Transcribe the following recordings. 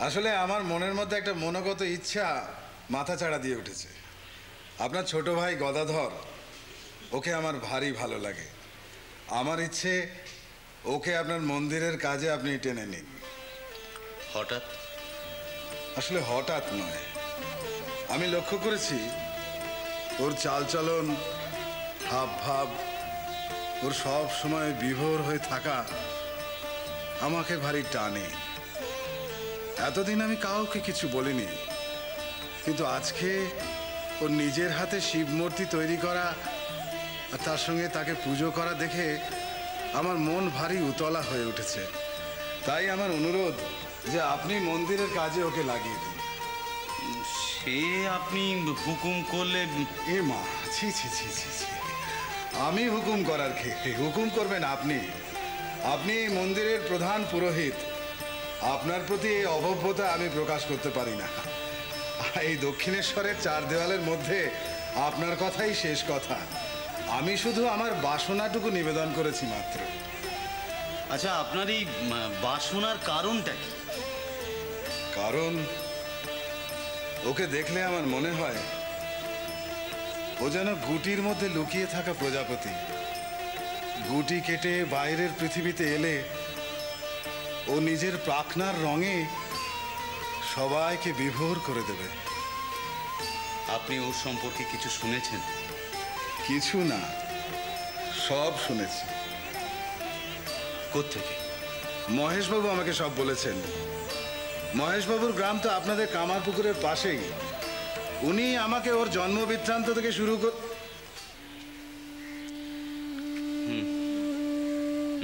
আসলে আমার মনের মধ্যে একটা মনোগত ইচ্ছা মাথা চাড়া দিয়ে উঠেছে। আপনার ছোট ভাই গদাধর, ওকে আমার ভারী ভালো লাগে। আমার ইচ্ছে ওকে আপনার মন্দিরের কাজে আপনি টেনে নিন। হঠাৎ? আসলে হঠাৎ নয়, আমি লক্ষ্য করেছি ওর চালচলন, হাব ভাব, ওর সব সময় বিভোর হয়ে থাকা আমাকে ভারী টানে। এতদিন আমি কাউকে কিছু বলিনি, কিন্তু আজকে ওর নিজের হাতে শিব মূর্তি তৈরি করা আর তার সঙ্গে তাকে পুজো করা দেখে আমার মন ভারী উতলা হয়ে উঠেছে। তাই আমার অনুরোধ যে আপনি মন্দিরের কাজে ওকে লাগিয়ে দিন। সে আপনি হুকুম করলে? এ মা, ছি ছি ছি ছি ছি, আমি হুকুম করার খেয়ে হুকুম করবেন আপনি? আপনি এই মন্দিরের প্রধান পুরোহিত, আপনার প্রতি এই অভব্যতা আমি প্রকাশ করতে পারি না। এই দক্ষিণেশ্বরের চার দেওয়ালের মধ্যে আপনার কথাই শেষ কথা। আমি শুধু আমার বাসনাটুকু নিবেদন করেছি মাত্র। আচ্ছা, আপনার এই বাসনার কারণটা কি? কারণ ওকে দেখলে আমার মনে হয় ও যেন গুটির মধ্যে লুকিয়ে থাকা প্রজাপতি। গুটি কেটে বাইরের পৃথিবীতে এলে ও নিজের পাখনার রঙে সবাইকে বিভোর করে দেবে। আপনি ওর সম্পর্কে কিছু শুনেছেন? কিছু না, সব শুনেছি। কোত্থেকে? মহেশবাবু আমাকে সব বলেছেন। মহেশবাবুর গ্রাম তো আপনাদের কামারপুকুরের পাশেই। উনি আমাকে ওর জন্ম বৃত্তান্ত থেকে শুরু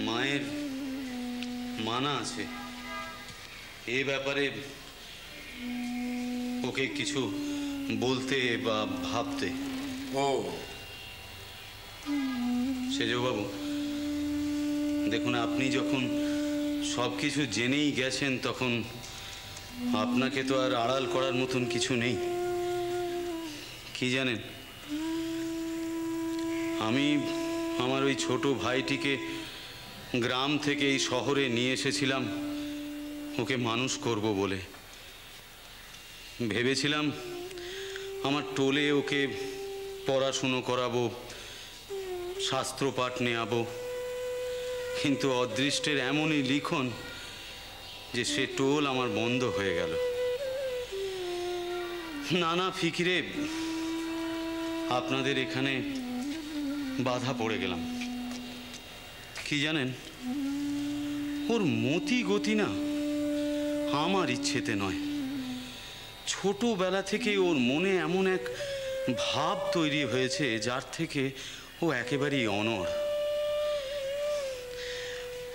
মায়ের মানা আছে এ ব্যাপারে ওকে কিছু বলতে বা ভাবতে। ও সেজবাবু, দেখুন, আপনি যখন সব কিছু জেনেই গেছেন তখন আপনাকে তো আর আড়াল করার মতন কিছু নেই। কি জানেন, আমি আমার ওই ছোট ভাইটিকে গ্রাম থেকে এই শহরে নিয়ে এসেছিলাম ওকে মানুষ করব বলে। ভেবেছিলাম আমার টোলে ওকে পড়াশুনো করাবো, শাস্ত্রপাঠ নেয়াবো, কিন্তু অদৃষ্টের এমনই লিখন যে সে টোল আমার বন্ধ হয়ে গেল। নানা ফিকিরে আপনাদের এখানে বাধা পড়ে গেলাম। কি জানেন, ওর মতি গতি না আমার ইচ্ছেতে নয়। ছোটবেলা থেকে ওর মনে এমন এক ভাব তৈরি হয়েছে যার থেকে ও একেবারেই অনড়।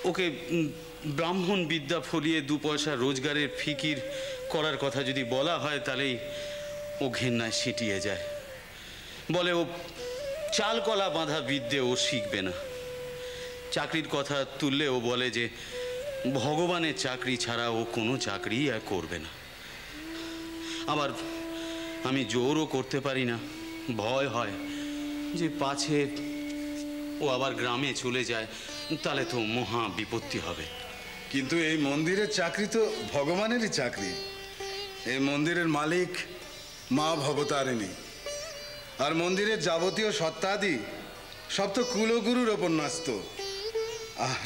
ওকে ব্রাহ্মণ বিদ্যা ফলিয়ে দু পয়সা রোজগারের ফিকির করার কথা যদি বলা হয় তাহলেই ও ঘেন্নায় সিটিয়ে যায়। বলে ও চালকলা বাঁধা বিদ্যে ও শিখবে না। চাকরির কথা তুললে ও বলে যে ভগবানের চাকরি ছাড়া ও কোনো চাকরি আর করবে না। আবার আমি জোরও করতে পারি না, ভয় হয় যে পাছে ও আবার গ্রামে চলে যায়, তাহলে তো মহা বিপত্তি হবে। কিন্তু এই মন্দিরের চাকরি তো ভগবানেরই চাকরি। এই মন্দিরের মালিক মা ভবতারিণী, আর মন্দিরের যাবতীয় সত্তাদি সব তো কুলগুরুর ওপর ন্যস্ত। আর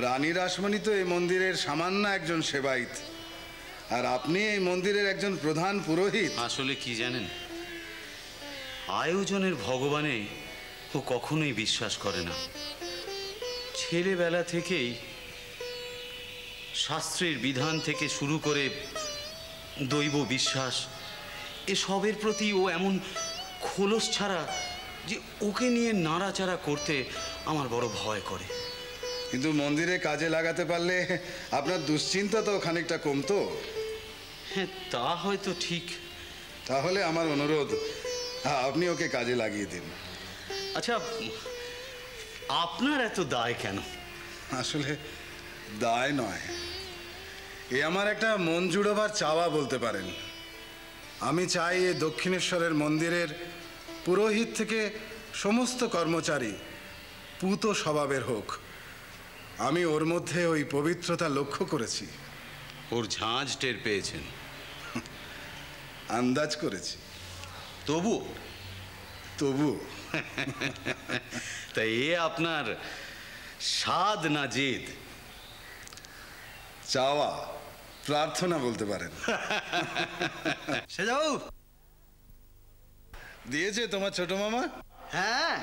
রানী রাসমণি তো এই মন্দিরের সামান্য একজন সেবায়িত, আর আপনি এই মন্দিরের একজন প্রধান পুরোহিত। আসলে কি জানেন, আয়োজনের ভগবানে ও কখনোই বিশ্বাস করে না। ছেলেবেলা থেকেই শাস্ত্রের বিধান থেকে শুরু করে দৈব বিশ্বাস এসবের প্রতি ও এমন খোলস ছাড়া যে ওকে নিয়ে নাড়াচাড়া করতে আমার বড় ভয় করে। কিন্তু মন্দিরে কাজে লাগাতে পারলে আপনার দুশ্চিন্তা তো খানিকটা কমতো। হ্যাঁ, তা হয়তো ঠিক। তাহলে আমার অনুরোধ, আপনি ওকে কাজে লাগিয়ে দিন। আচ্ছা, আপনার এত দায় কেন? আসলে দায় নয়, এ আমার একটা মন জুড়োবার চাওয়া বলতে পারেন। আমি চাই এ দক্ষিণেশ্বরের মন্দিরের পুরোহিত থেকে সমস্ত কর্মচারী পূত স্বভাবের হোক। আমি ওর মধ্যে ওই পবিত্রতা লক্ষ্য করেছি। ওর ঝাঁঝ টের পেয়েছেন? আন্দাজ করেছি। তবু তবু তা এ আপনার সাধ না জেদ? চাওয়া, প্রার্থনা বলতে পারেন। সে যাও। দিয়েছে তোমার ছোট মামা? হ্যাঁ,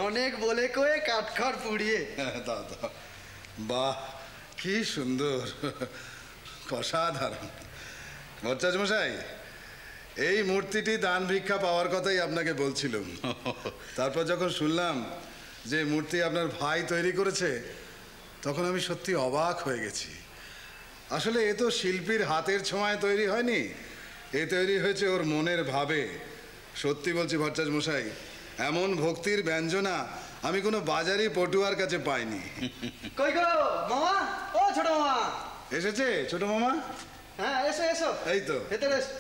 অনেক বলে কয়ে কাঠখড় পুড়িয়ে। দাও দাও। বাহ, কি সুন্দর, অসাধারণ। ভট্টাচ মশাই, এই মূর্তিটি দান ভিক্ষা পাওয়ার কথাই আপনাকে বলছিলাম। তারপর যখন শুনলাম যে মূর্তি আপনার ভাই তৈরি করেছে, তখন আমি সত্যি অবাক হয়ে গেছি। আসলে এ তো শিল্পীর হাতের ছোঁয়ায় তৈরি হয়নি, এ তৈরি হয়েছে ওর মনের ভাবে। সত্যি বলছি ভট্টাচ মশাই, এমন ভক্তির ব্যঞ্জনা আমি কোনো বাজারি পটুয়ার কাছে পাইনি। কই গো মামা, ও ছোট মামা। এসেছে ছোট মামা? হ্যাঁ, এসো এসো। এই তো ভেতরে এসো।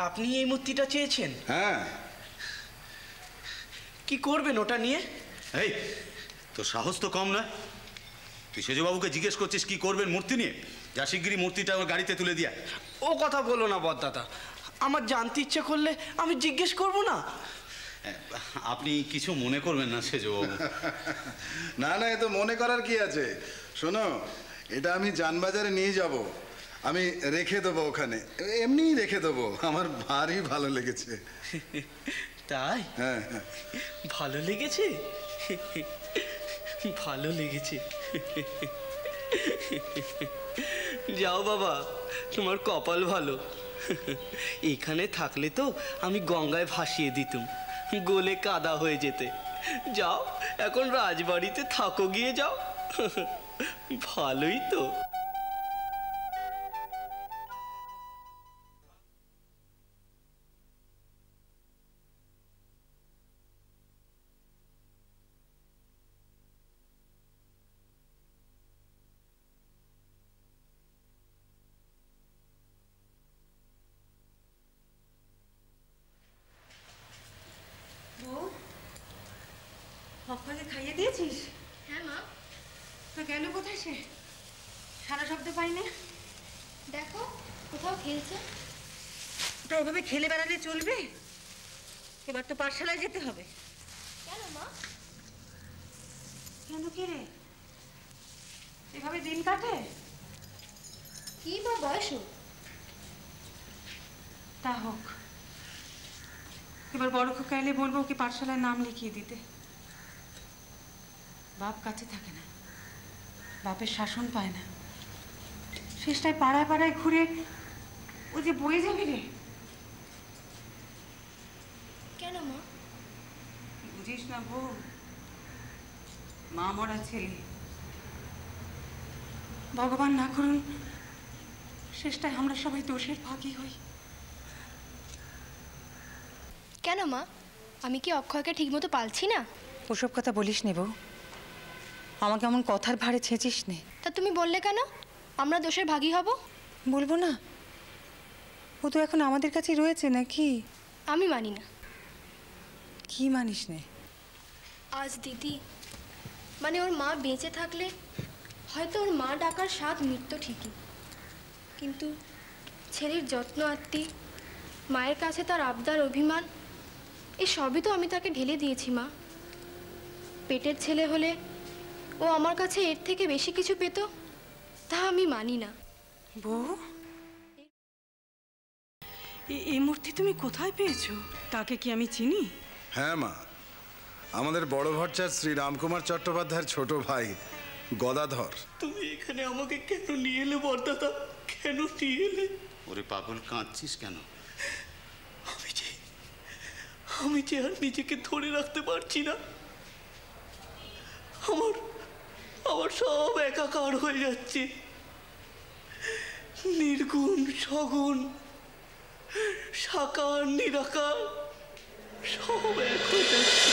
আপনি এই মূর্তিটা চেয়েছেন? হ্যাঁ। কি করবেন ওটা নিয়ে? এই তো সাহস তো কম নয়। তুই সেজবাবুকে জিজ্ঞেস করছিস কি করবেন মূর্তি নিয়ে? যা শিগগিরই মূর্তিটা ওর গাড়িতে তুলে দিয়া। ও কথা বলো না বড়দাদা, আমার জানতে ইচ্ছে করলে আমি জিজ্ঞেস করব না। আপনি কিছু মনে করবেন না সেজবাবু। না না, এ তো মনে করার কি আছে। শোনো, এটা আমি যানবাজারে নিয়ে যাব, আমি রেখে দেবো ওখানে, এমনিই রেখে দেবো। আমার ভারী ভালো লেগেছে। তাই? হ্যাঁ হ্যাঁ। ভালো লেগেছে? ভালো লেগেছে। যাও বাবা, তোমার কপাল ভালো। এখানে থাকলে তো আমি গঙ্গায় ভাসিয়ে দিতুম, গোলে কাদা হয়ে যেতে। যাও, এখন রাজবাড়িতে থাকো, গিয়ে যাও। ভালোই তো। বউ, অক্ষয়কে খাইয়ে দিয়েছিস? হ্যাঁ মা। তো গেল কোথায় সে? সারা শব্দ পাই না। দেখো কোথাও খেলছে। তা এভাবে খেলে বেড়ালে চলবে? এবার তো পাঠশালায় যেতে হবে। কেন মা? কেন কি রে, এভাবে দিন কাটে? কি বা বয়স ওর? তা হোক, এবার বড় খোকা এলে বলবো ওকে পাঠশালায় নাম লিখিয়ে দিতে। বাপ কাছে থাকে না, বাপের শাসন পায় না, শেষটায় পাড়ায় পাড়ায় ঘুরে ও যে বয়ে যাবে রে। কেন মা? বুঝিস না বউ, মা মরা ছেলে, ভগবান না করুন শেষটায় আমরা সবাই দোষের ভাগী হই। কেন মা? আমি কি অক্ষয়কে ঠিকমতো পালছি না? ওসব কথা বলিস নে বউ, আমাকে এমন কথার ভারে ছেঁচিস নে। তা তুমি বললে কেন আমরা দোষের ভাগী হব? বলবো না? ও তো এখন আমাদের কাছে রয়েছে নাকি? আমি মানি না। কি মানিস নে? আজ দিদি, মানে ওর মা বেঁচে থাকলে হয়তো ওর মা ডাকার স্বাদ মিটত ঠিকই, কিন্তু ছেলের যত্ন আত্মি, মায়ের কাছে তার আবদার অভিমান, এই সবই তো আমি তাকে ঢেলে দিয়েছি মা। পেটের ছেলে হলে ও আমার কাছে এর থেকে বেশি কিছু পেত, তা আমি মানি না। বউ, এই মূর্তি তুমি কোথায় পেয়েছো? তাকে কি আমি চিনি? হ্যাঁ মা, আমাদের বড় ভট্টার শ্রী রামকুমার চট্টোপাধ্যায়ের ছোট ভাই গদাধর। তুমি এখানে আমাকে কেন নিয়ে এলে বড়দাদা? কেন নিয়ে এলে? ওরে পাগল, কাঁদছিস কেন? আমি যে আর নিজেকে ধরে রাখতে পারছি না। আমার সব একাকার হয়ে যাচ্ছে। নির্গুণ সগুণ, সাকার নিরাকার, সব এক হয়ে যাচ্ছে।